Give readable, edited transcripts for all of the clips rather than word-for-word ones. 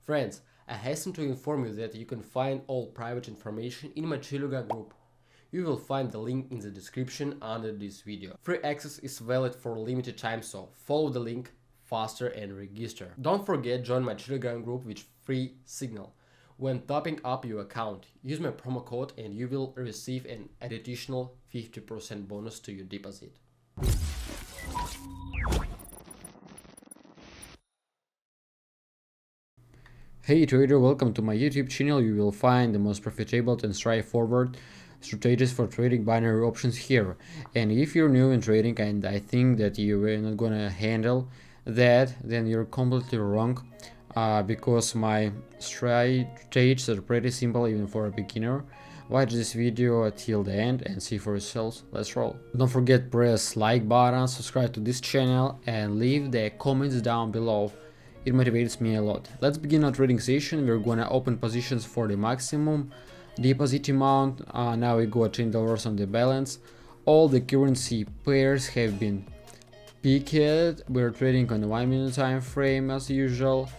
Friends, I hasten to inform you that you can find all private information in my Telegram group. You will find the link in the description under this video. Free access is valid for a limited time, so follow the link faster and register. Don't forget join my Telegram group with free signal. When topping up your account, use my promo code and you will receive an additional 50% bonus to your deposit. Hey trader, welcome to my YouTube channel. You will find the most profitable and straightforward strategies for trading binary options here. And if you're new in trading and I think that you are not gonna handle that, then you're completely wrong, because my strategies are pretty simple even for a beginner. Watch this video till the end and see for yourselves. Let's roll. Don't forget press like button, subscribe to this channel and leave the comments down below. It motivates me a lot. Let's begin our trading session. We're gonna open positions for the maximum deposit amount. Now we got $10 on the balance. All the currency pairs have been picked. We're trading on the 1 minute time frame as usual.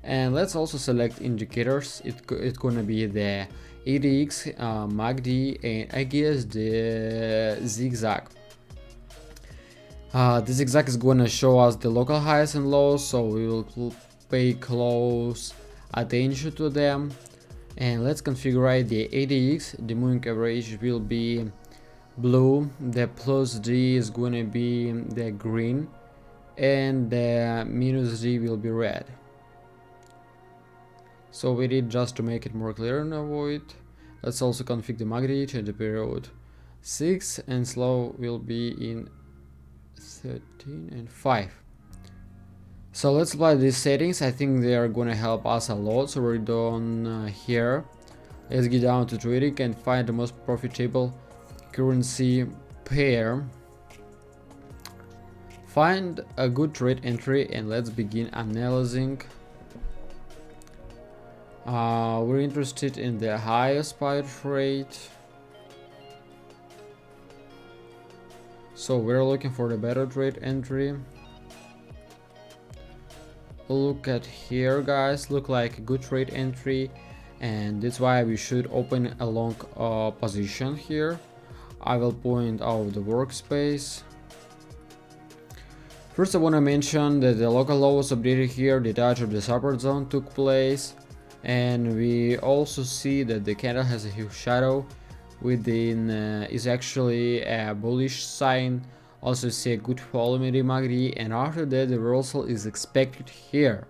And let's also select indicators. It's gonna be the ADX, MACD, and I guess the zigzag. The zigzag is gonna show us the local highs and lows, so we will pay close attention to them. And let's configure the ADX. The moving average will be blue, the plus D is gonna be the green, and the minus D will be red. So we did just to make it more clear and avoid. Let's also configure the MACD to the period 6, and slow will be in 13 and 5. So let's apply these settings. I think they are gonna help us a lot. So we're done here. Let's get down to trading and find the most profitable currency pair. Find a good trade entry and let's begin analyzing. We're interested in the highest spot rate. So we're looking for the better trade entry. Look at here, guys, look like a good trade entry, and that's why we should open a long position here. I will point out the workspace. First I want to mention that the local low was updated here, the touch of the support zone took place, and we also see that the candle has a huge shadow within, is actually a bullish sign. Also see a good volume in the MACD, and after that the reversal is expected here.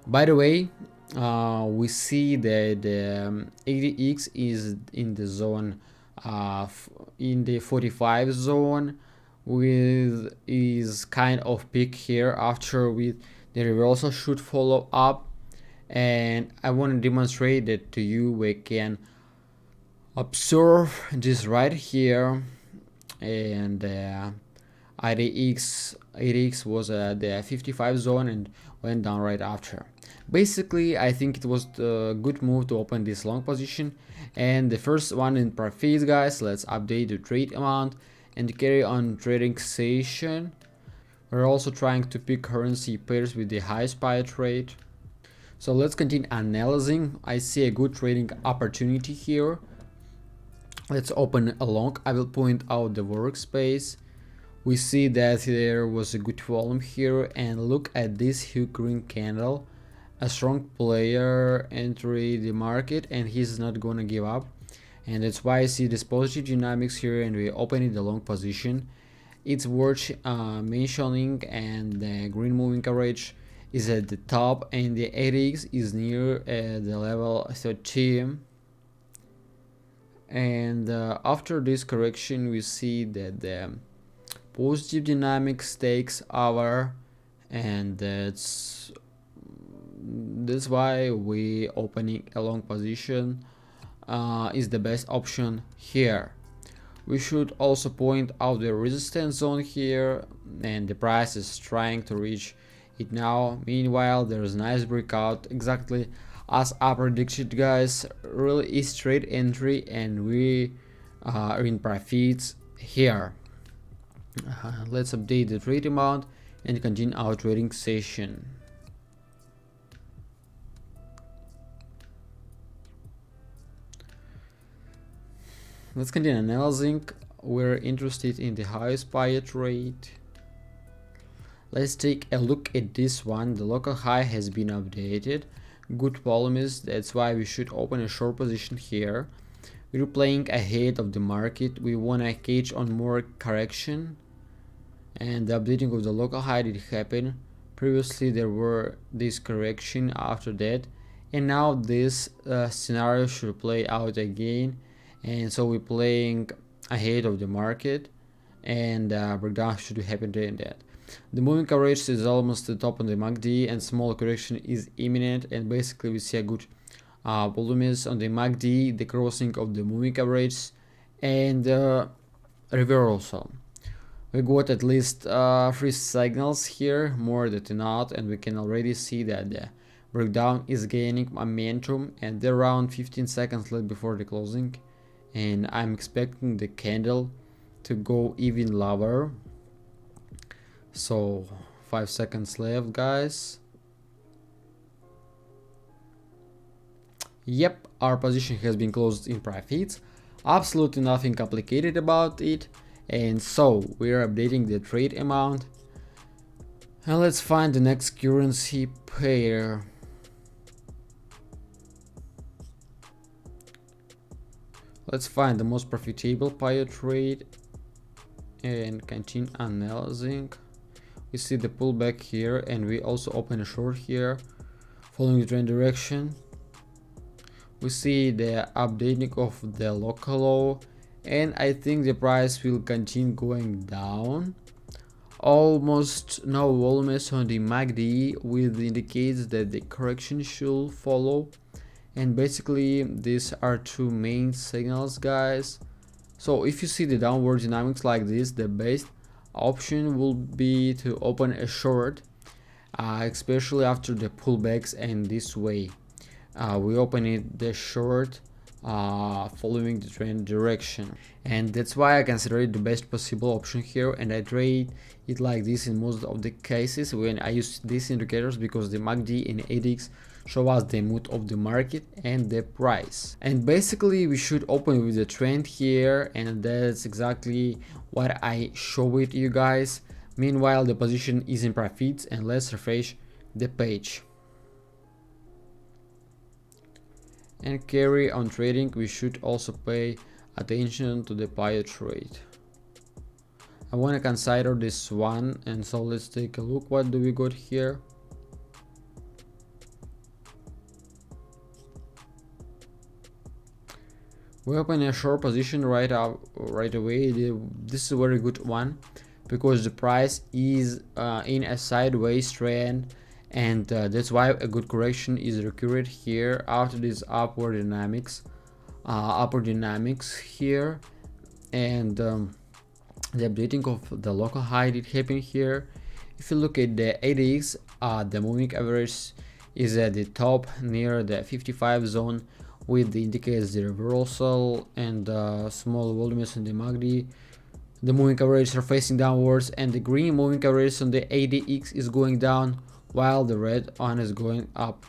By the way, we see that the ADX is in the zone, in the 45 zone, with is kind of peak here. After with the reversal should follow up, and I want to demonstrate that to you. We can observe this right here, and ADX was at the 55 zone and went down right after. Basically, I think it was a good move to open this long position, and the first one in profits, guys. Let's update the trade amount and carry on trading session. We're also trying to pick currency pairs with the high spot rate. So let's continue analyzing. I see a good trading opportunity here. Let's open a long. I will point out the workspace. We see that there was a good volume here, and look at this huge green candle. A strong player entered the market and he's not gonna give up, and that's why I see this positive dynamics here, and we open the long position. It's worth mentioning, and the green moving average is at the top and the ADX is near the level 13. And after this correction we see that the positive dynamics takes over, and that's why we opening a long position is the best option here. We should also point out the resistance zone here, and the price is trying to reach it now. Meanwhile, there's a nice breakout exactly as I predicted, guys. Really is trade entry, and we are in profits here. Let's update the trade amount and continue our trading session. Let's continue analyzing. We're interested in the highest payment rate. Let's take a look at this one. The local high has been updated. Good volumes, that's why we should open a short position here. We're playing ahead of the market. We want to catch on more correction, and the updating of the local high did happen. Previously there were this correction after that, and now this scenario should play out again, and so we're playing ahead of the market, and breakdown should happen in that. The moving average is almost the top on the MACD, and small correction is imminent, and basically we see a good volumes on the MACD, the crossing of the moving average, and reversal. We got at least 3 signals here, more than not, and we can already see that the breakdown is gaining momentum, and they're around 15 seconds left before the closing, and I'm expecting the candle to go even lower. So 5 seconds left, guys. Yep, our position has been closed in profits. Absolutely nothing complicated about it. And so we're updating the trade amount. And let's find the next currency pair. Let's find the most profitable pair trade and continue analyzing. We see the pullback here, and we also open a short here following the trend direction. We see the updating of the local low, and I think the price will continue going down. Almost no volumes on the MACD, which indicates that the correction should follow. And basically these are 2 main signals, guys. So if you see the downward dynamics like this, the best option will be to open a short, especially after the pullbacks, and this way we open it the short following the trend direction, and that's why I consider it the best possible option here, and I trade it like this in most of the cases when I use these indicators, because the MACD and ADX show us the mood of the market and the price. And basically we should open with the trend here, and that's exactly what I show it you guys. Meanwhile the position is in profits, and let's refresh the page and carry on trading. We should also pay attention to the pair trade. I want to consider this one, and so let's take a look. What do we got here? We open a short position right away. This is a very good one, because the price is in a sideways trend, and that's why a good correction is required here after this upward dynamics here. And the updating of the local high did happen here. If you look at the ADX, the moving average is at the top near the 55 zone, with the indicates the reversal, and small volumes in the MACD. The moving averages are facing downwards, and the green moving average on the ADX is going down, while the red one is going up.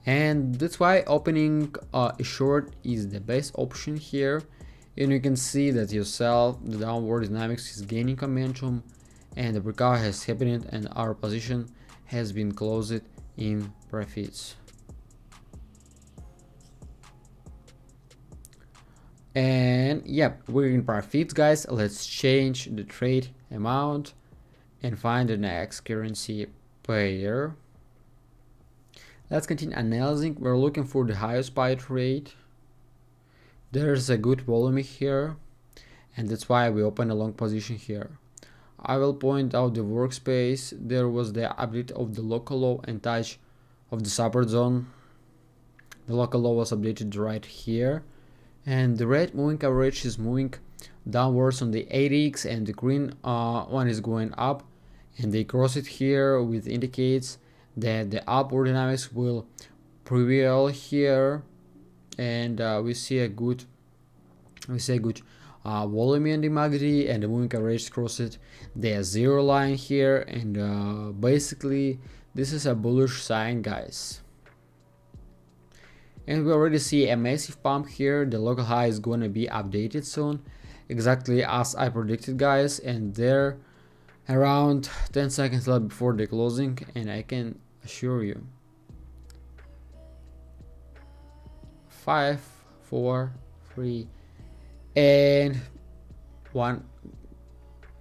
And that's why opening a short is the best option here. And you can see that yourself the downward dynamics is gaining momentum, and the breakout has happened, and our position has been closed in profits. And yep, we're in profits, guys. Let's change the trade amount and find the next currency pair. Let's continue analyzing. We're looking for the highest pair trade. There's a good volume here, and that's why we open a long position here. I will point out the workspace. There was the update of the local low and touch of the support zone. The local low was updated right here, and the red moving average is moving downwards on the ADX, and the green one is going up, and they cross it here, which indicates that the upward dynamics will prevail here. And we see a good volume in the MACD, and the moving average crosses the 0 line here, and basically this is a bullish sign, guys. And we already see a massive pump here. The local high is gonna be updated soon, exactly as I predicted, guys. And there around 10 seconds left before the closing, and I can assure you 5, 4, 3 and 1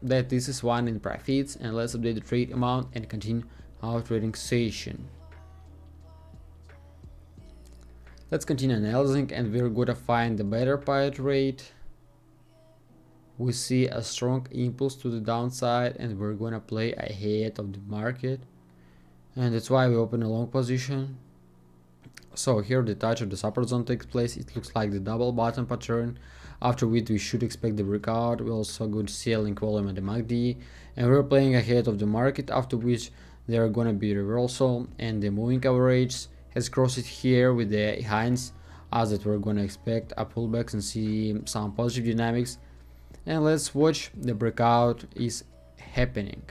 that this is one in profits. And let's update the trade amount and continue our trading session. Let's continue analyzing, and we're gonna find the better pilot rate. We see a strong impulse to the downside, and we're gonna play ahead of the market, and that's why we open a long position. So here the touch of the support zone takes place. It looks like the double bottom pattern, after which we should expect the breakout. We also good selling volume at the MACD, and we're playing ahead of the market, after which there are gonna be reversal, and the moving average has crossed it here with the highs, as that we're gonna expect a pullback and see some positive dynamics. And let's watch the breakout is happening.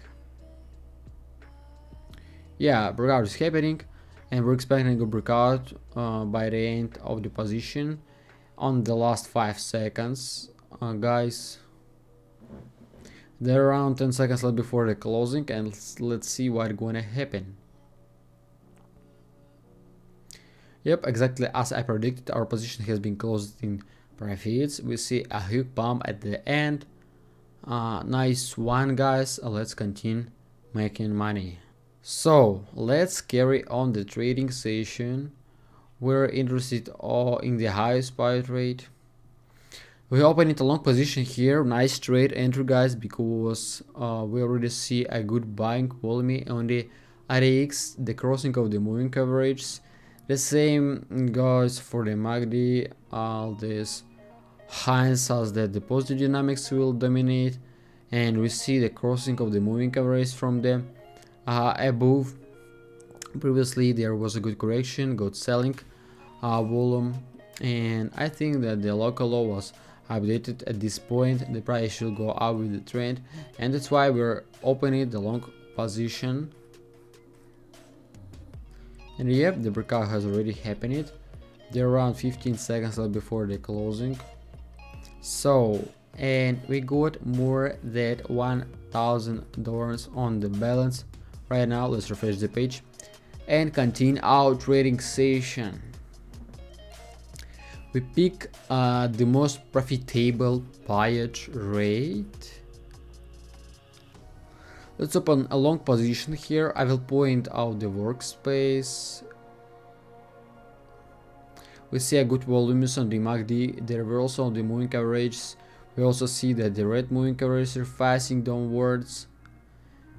Yeah, breakout is happening, and we're expecting a breakout by the end of the position on the last 5 seconds, guys. There are around 10 seconds left before the closing, and let's see what's gonna happen. Yep, exactly as I predicted, our position has been closed in profits. We see a huge pump at the end. Nice one, guys. Let's continue making money. So let's carry on the trading session. We're interested in the highest pilot rate. We open it a long position here. Nice trade entry, guys, because we already see a good buying volume on the RX, the crossing of the moving averages. The same goes for the MACD. All this hints us that the positive dynamics will dominate, and we see the crossing of the moving average from the above. Previously there was a good correction, good selling volume, and I think that the local low was updated at this point. The price should go up with the trend, and that's why we're opening the long position. And yep, the breakout has already happened. There are around 15 seconds left before the closing. So, and we got more than $1,000 on the balance right now. Let's refresh the page and continue our trading session. We pick the most profitable pilot rate. Let's open a long position here. I will point out the workspace. We see a good volumes on the MACD. The reversal on the moving averages. We also see that the red moving averages are facing downwards.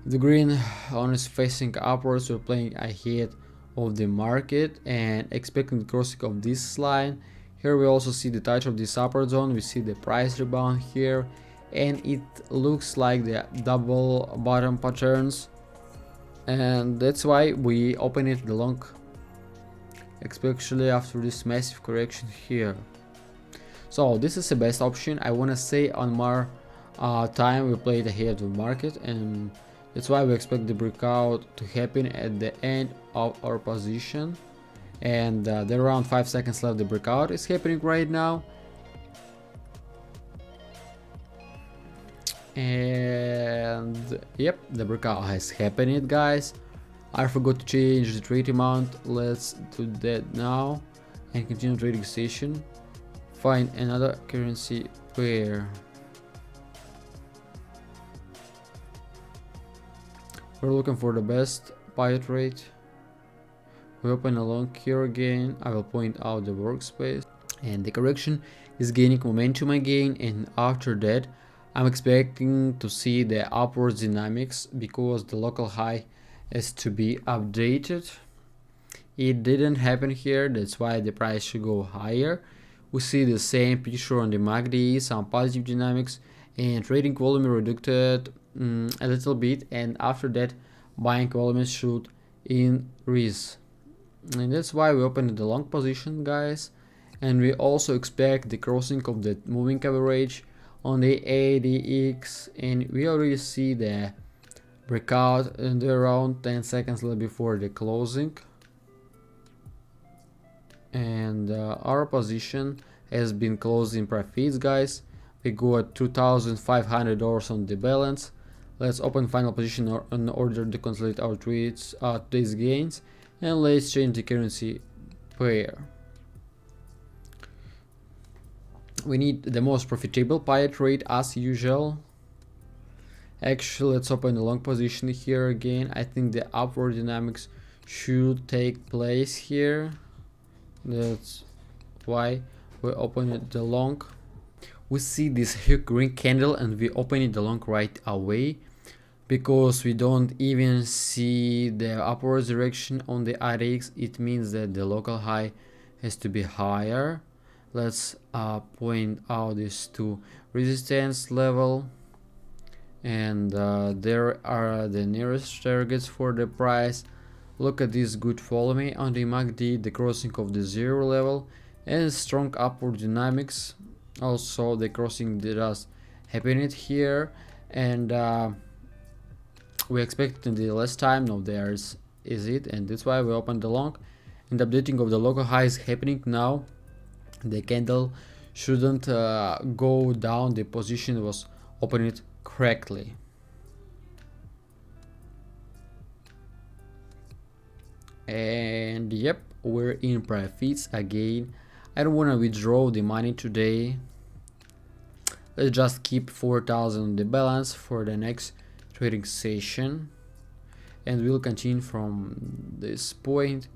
The green one is facing upwards. We're playing ahead of the market and expecting the crossing of this line. Here we also see the touch of this upper zone. We see the price rebound here, and it looks like the double bottom patterns, and that's why we open it the long, especially after this massive correction here. So this is the best option. I want to say on more time we played ahead of the market, and that's why we expect the breakout to happen at the end of our position. And there are around 5 seconds left. The breakout is happening right now, and yep, the breakout has happened, guys. I forgot to change the trade amount. Let's do that now and continue trading session. Find another currency pair. We're looking for the best pilot rate. We open a long here again. I will point out the workspace, and the correction is gaining momentum again, and after that I'm expecting to see the upward dynamics because the local high is to be updated. It didn't happen here, that's why the price should go higher. We see the same picture on the MACD, some positive dynamics, and trading volume reduced a little bit, and after that buying volume should increase. And that's why we opened the long position, guys. And we also expect the crossing of the moving average on the ADX, and we already see the breakout in around 10 seconds left before the closing. and our position has been closed in profits, guys. We go at $2,500 on the balance. Let's open final position in order to consolidate our trades, today's gains, and let's change the currency pair. We need the most profitable pair trade as usual. Actually, let's open a long position here again. I think the upward dynamics should take place here. That's why we open it the long. We see this huge green candle and we open it the long right away because we don't even see the upward direction on the RX. It means that the local high has to be higher. Let's point out these two resistance level, and there are the nearest targets for the price. Look at this good follow me on the MACD, the crossing of the zero level, and strong upward dynamics. Also the crossing just happened here, and we expected the last time. No, there is it, and that's why we opened the long. And the updating of the local high is happening now. The candle shouldn't go down. The position was opened correctly. And yep, we're in profits again. I don't want to withdraw the money today. Let's just keep 4,000 on the balance for the next trading session, and we'll continue from this point.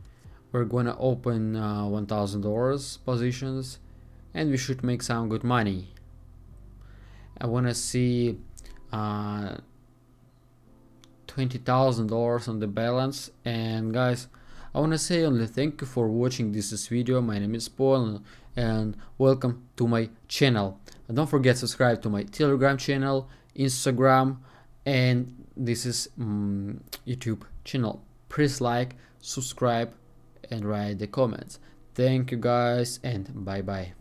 We're gonna open $1,000 positions, and we should make some good money. I wanna see $20,000 on the balance. And guys, I want to say only thank you for watching this video. My name is Paul, and welcome to my channel. And don't forget to subscribe to my Telegram channel, Instagram, and this is YouTube channel. Please like, subscribe, and write the comments. Thank you guys, and bye bye.